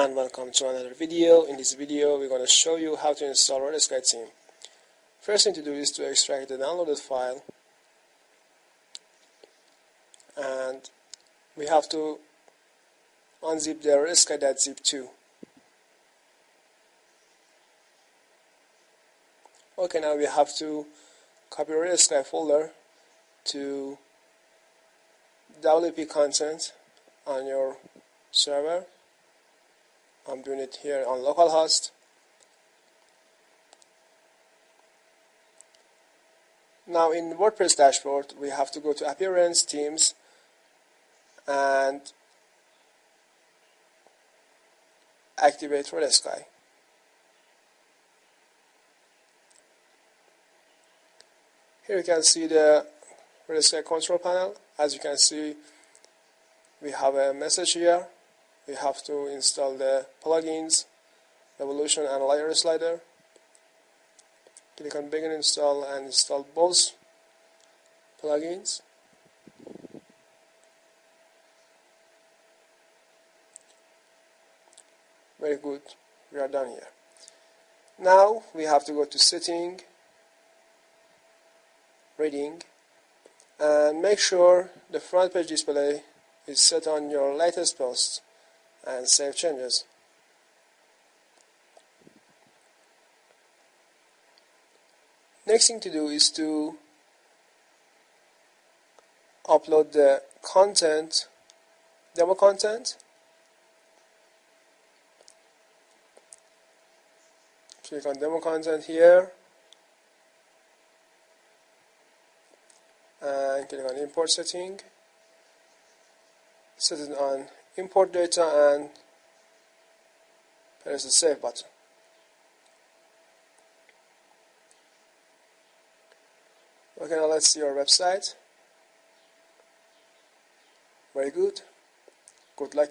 and welcome to another video. In this video we're going to show you how to install Sky theme. First thing to do is to extract the downloaded file, and we have to unzip the Sky.zip too. Okay, now we have to copy Sky folder to WP content on your server. I'm doing it here on localhost. Now in WordPress dashboard we have to go to Appearance, Themes, and activate Sky. Here you can see the Sky control panel. As you can see, we have a message here. We have to install the plugins, evolution and layer slider. Click on begin install and install both plugins. Very good, we are done here. Now we have to go to setting, reading, and make sure the front page display is set on your latest post and save changes. Next thing to do is to upload the content, demo content. Click on demo content here and click on import setting. Set it on import data and press the save button. Okay, now let's see our website. Very good. Good luck.